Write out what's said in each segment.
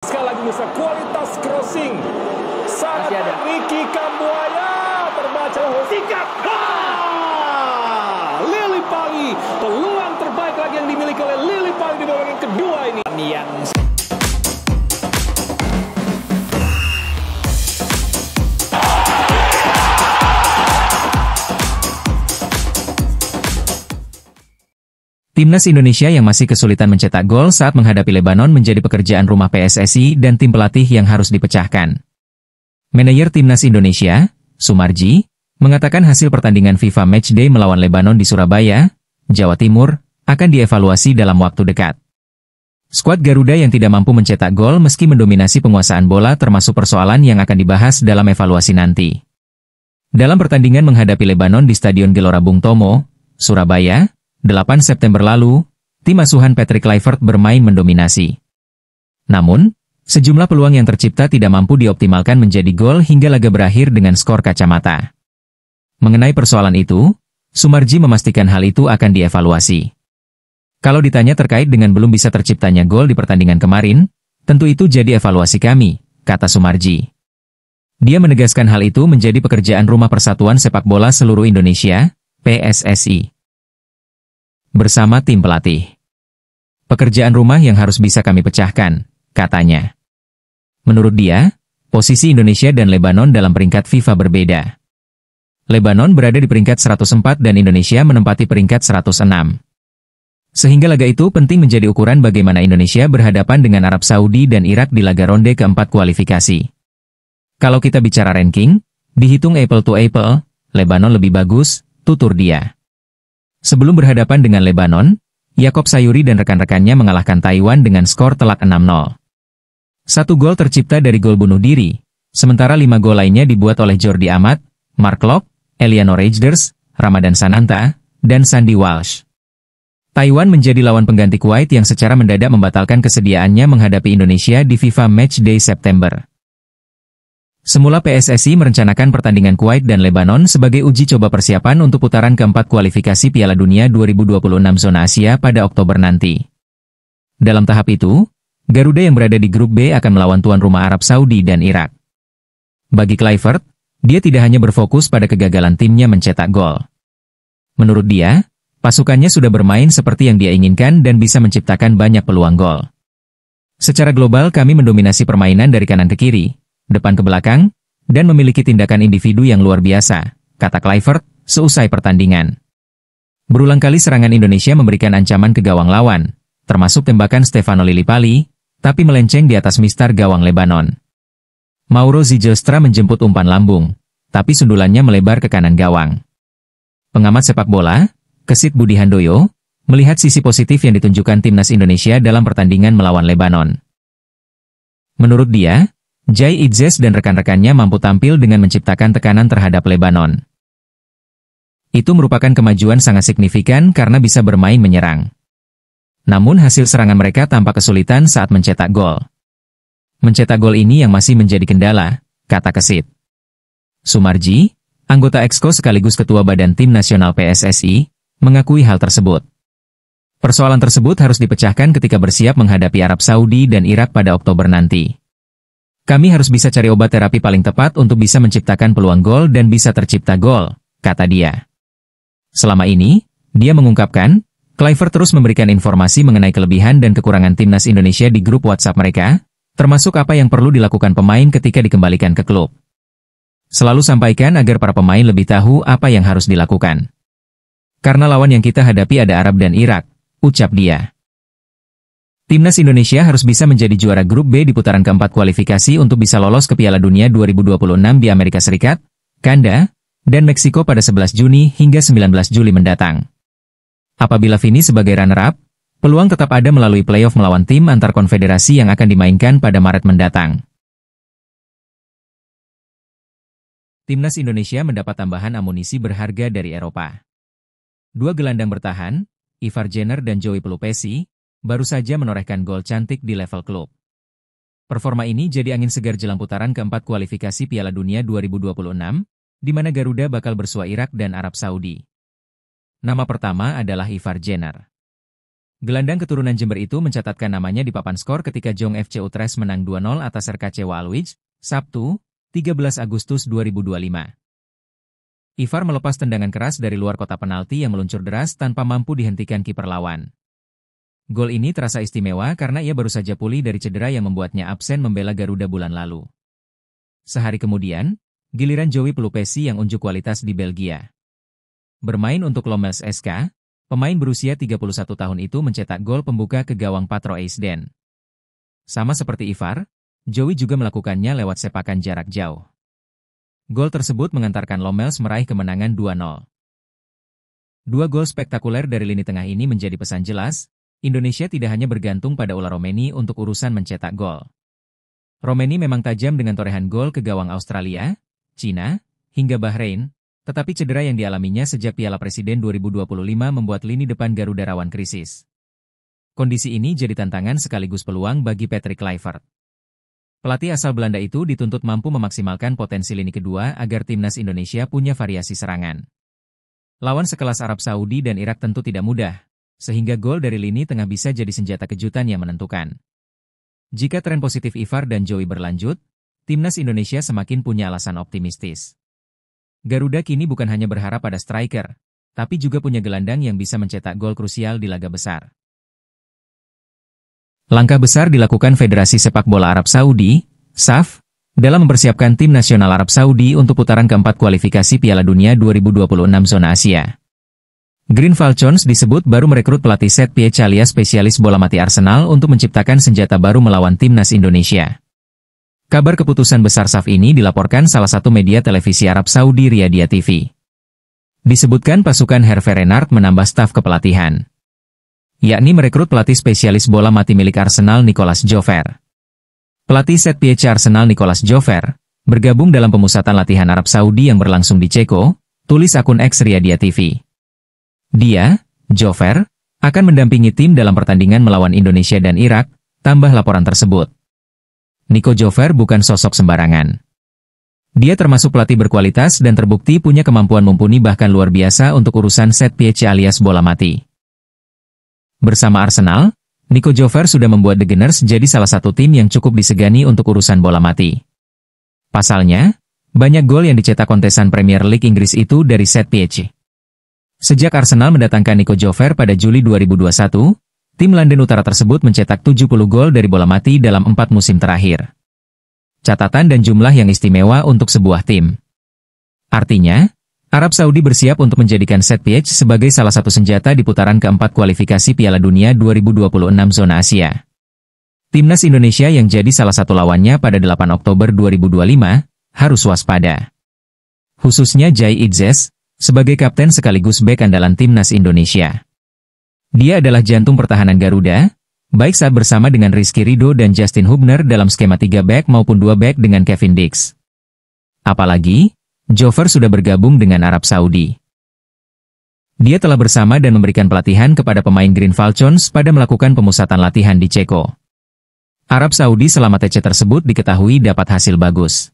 Sekali lagi Musa, kualitas crossing sangat Ricky Kambuaya terbaca sikat. Lily Pali, peluang terbaik lagi yang dimiliki oleh Lily Pali di babak yang kedua ini. Timnas Indonesia yang masih kesulitan mencetak gol saat menghadapi Lebanon menjadi pekerjaan rumah PSSI dan tim pelatih yang harus dipecahkan. Manajer Timnas Indonesia, Sumarji, mengatakan hasil pertandingan FIFA Matchday melawan Lebanon di Surabaya, Jawa Timur, akan dievaluasi dalam waktu dekat. Skuad Garuda yang tidak mampu mencetak gol meski mendominasi penguasaan bola termasuk persoalan yang akan dibahas dalam evaluasi nanti. Dalam pertandingan menghadapi Lebanon di Stadion Gelora Bung Tomo, Surabaya, 8 September lalu, tim asuhan Patrick Kluivert bermain mendominasi. Namun, sejumlah peluang yang tercipta tidak mampu dioptimalkan menjadi gol hingga laga berakhir dengan skor kacamata. Mengenai persoalan itu, Sumarji memastikan hal itu akan dievaluasi. Kalau ditanya terkait dengan belum bisa terciptanya gol di pertandingan kemarin, tentu itu jadi evaluasi kami, kata Sumarji. Dia menegaskan hal itu menjadi pekerjaan rumah Persatuan Sepak Bola Seluruh Indonesia, PSSI. Bersama tim pelatih. Pekerjaan rumah yang harus bisa kami pecahkan, katanya. Menurut dia, posisi Indonesia dan Lebanon dalam peringkat FIFA berbeda. Lebanon berada di peringkat 104 dan Indonesia menempati peringkat 106. Sehingga laga itu penting menjadi ukuran bagaimana Indonesia berhadapan dengan Arab Saudi dan Irak di laga ronde keempat kualifikasi. Kalau kita bicara ranking, dihitung apple to apple, Lebanon lebih bagus, tutur dia. Sebelum berhadapan dengan Lebanon, Yakob Sayuri dan rekan-rekannya mengalahkan Taiwan dengan skor telak 6-0. Satu gol tercipta dari gol bunuh diri, sementara 5 gol lainnya dibuat oleh Jordi Amat, Mark Locke, Eliano Rejders, Ramadan Sananta, dan Sandy Walsh. Taiwan menjadi lawan pengganti Kuwait yang secara mendadak membatalkan kesediaannya menghadapi Indonesia di FIFA Matchday September. Semula PSSI merencanakan pertandingan Kuwait dan Lebanon sebagai uji coba persiapan untuk putaran keempat kualifikasi Piala Dunia 2026 zona Asia pada Oktober nanti. Dalam tahap itu, Garuda yang berada di grup B akan melawan tuan rumah Arab Saudi dan Irak. Bagi Kluivert, dia tidak hanya berfokus pada kegagalan timnya mencetak gol. Menurut dia, pasukannya sudah bermain seperti yang dia inginkan dan bisa menciptakan banyak peluang gol. Secara global kami mendominasi permainan dari kanan ke kiri, depan ke belakang, dan memiliki tindakan individu yang luar biasa, kata Kluivert, seusai pertandingan. Berulang kali serangan Indonesia memberikan ancaman ke gawang lawan, termasuk tembakan Stefano Lillipali, tapi melenceng di atas mistar gawang Lebanon. Mauro Zijelstra menjemput umpan lambung, tapi sundulannya melebar ke kanan gawang. Pengamat sepak bola, Kesit Budi Handoyo, melihat sisi positif yang ditunjukkan timnas Indonesia dalam pertandingan melawan Lebanon. Menurut dia, Jai Idzes dan rekan-rekannya mampu tampil dengan menciptakan tekanan terhadap Lebanon. Itu merupakan kemajuan sangat signifikan karena bisa bermain menyerang. Namun hasil serangan mereka tampak kesulitan saat mencetak gol. Mencetak gol ini yang masih menjadi kendala, kata Kesit. Sumarji, anggota Exco sekaligus Ketua Badan Tim Nasional PSSI, mengakui hal tersebut. Persoalan tersebut harus dipecahkan ketika bersiap menghadapi Arab Saudi dan Irak pada Oktober nanti. Kami harus bisa cari obat terapi paling tepat untuk bisa menciptakan peluang gol dan bisa tercipta gol, kata dia. Selama ini, dia mengungkapkan, Kluivert terus memberikan informasi mengenai kelebihan dan kekurangan timnas Indonesia di grup WhatsApp mereka, termasuk apa yang perlu dilakukan pemain ketika dikembalikan ke klub. Selalu sampaikan agar para pemain lebih tahu apa yang harus dilakukan. Karena lawan yang kita hadapi ada Arab dan Irak, ucap dia. Timnas Indonesia harus bisa menjadi juara grup B di putaran keempat kualifikasi untuk bisa lolos ke Piala Dunia 2026 di Amerika Serikat, Kanada, dan Meksiko pada 11 Juni hingga 19 Juli mendatang. Apabila finish sebagai runner-up, peluang tetap ada melalui playoff melawan tim antar konfederasi yang akan dimainkan pada Maret mendatang. Timnas Indonesia mendapat tambahan amunisi berharga dari Eropa. Dua gelandang bertahan, Ivar Jenner dan Joey Pelupesi, baru saja menorehkan gol cantik di level klub. Performa ini jadi angin segar jelang putaran keempat kualifikasi Piala Dunia 2026, di mana Garuda bakal bersua Irak dan Arab Saudi. Nama pertama adalah Ivar Jenner. Gelandang keturunan Jember itu mencatatkan namanya di papan skor ketika Jong FC Utrecht menang 2-0 atas RKC Waalwijk, Sabtu, 13 Agustus 2025. Ivar melepas tendangan keras dari luar kotak penalti yang meluncur deras tanpa mampu dihentikan kiper lawan. Gol ini terasa istimewa karena ia baru saja pulih dari cedera yang membuatnya absen membela Garuda bulan lalu. Sehari kemudian, giliran Joey Pelupesi yang unjuk kualitas di Belgia. Bermain untuk Lommels SK, pemain berusia 31 tahun itu mencetak gol pembuka ke gawang Patro Eisden. Sama seperti Ivar, Joey juga melakukannya lewat sepakan jarak jauh. Gol tersebut mengantarkan Lommels meraih kemenangan 2-0. Dua gol spektakuler dari lini tengah ini menjadi pesan jelas, Indonesia tidak hanya bergantung pada ulah Romeni untuk urusan mencetak gol. Romeni memang tajam dengan torehan gol ke gawang Australia, Cina, hingga Bahrain, tetapi cedera yang dialaminya sejak Piala Presiden 2025 membuat lini depan Garuda rawan krisis. Kondisi ini jadi tantangan sekaligus peluang bagi Patrick Kluivert. Pelatih asal Belanda itu dituntut mampu memaksimalkan potensi lini kedua agar timnas Indonesia punya variasi serangan. Lawan sekelas Arab Saudi dan Irak tentu tidak mudah, sehingga gol dari lini tengah bisa jadi senjata kejutan yang menentukan. Jika tren positif Ivar dan Joey berlanjut, timnas Indonesia semakin punya alasan optimistis. Garuda kini bukan hanya berharap pada striker, tapi juga punya gelandang yang bisa mencetak gol krusial di laga besar. Langkah besar dilakukan Federasi Sepak Bola Arab Saudi, SAF, dalam mempersiapkan tim nasional Arab Saudi untuk putaran keempat kualifikasi Piala Dunia 2026 zona Asia. Green Falcons disebut baru merekrut pelatih set piece alias spesialis bola mati Arsenal untuk menciptakan senjata baru melawan timnas Indonesia. Kabar keputusan besar SAF ini dilaporkan salah satu media televisi Arab Saudi Riyadhah TV. Disebutkan pasukan Hervé Renard menambah staf kepelatihan, yakni merekrut pelatih spesialis bola mati milik Arsenal Nicolas Jover. Pelatih set piece Arsenal Nicolas Jover bergabung dalam pemusatan latihan Arab Saudi yang berlangsung di Ceko, tulis akun X Riyadhah TV. Dia, Jover, akan mendampingi tim dalam pertandingan melawan Indonesia dan Irak, tambah laporan tersebut. Nico Jover bukan sosok sembarangan. Dia termasuk pelatih berkualitas dan terbukti punya kemampuan mumpuni bahkan luar biasa untuk urusan set piece alias bola mati. Bersama Arsenal, Nico Jover sudah membuat The Gunners jadi salah satu tim yang cukup disegani untuk urusan bola mati. Pasalnya, banyak gol yang dicetak kontesan Premier League Inggris itu dari set piece. Sejak Arsenal mendatangkan Nico Jover pada Juli 2021, tim London Utara tersebut mencetak 70 gol dari bola mati dalam 4 musim terakhir. Catatan dan jumlah yang istimewa untuk sebuah tim. Artinya, Arab Saudi bersiap untuk menjadikan set piece sebagai salah satu senjata di putaran keempat kualifikasi Piala Dunia 2026 zona Asia. Timnas Indonesia yang jadi salah satu lawannya pada 8 Oktober 2025, harus waspada. Khususnya Jai Idzes, sebagai kapten sekaligus bek andalan timnas Indonesia. Dia adalah jantung pertahanan Garuda, baik saat bersama dengan Rizky Ridho dan Justin Hubner dalam skema 3 bek maupun 2 bek dengan Kevin Dix. Apalagi, Jover sudah bergabung dengan Arab Saudi. Dia telah bersama dan memberikan pelatihan kepada pemain Green Falcons pada melakukan pemusatan latihan di Ceko. Arab Saudi selama TC tersebut diketahui dapat hasil bagus,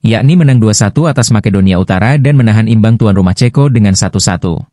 yakni menang 2-1 atas Makedonia Utara dan menahan imbang tuan rumah Ceko dengan 1-1.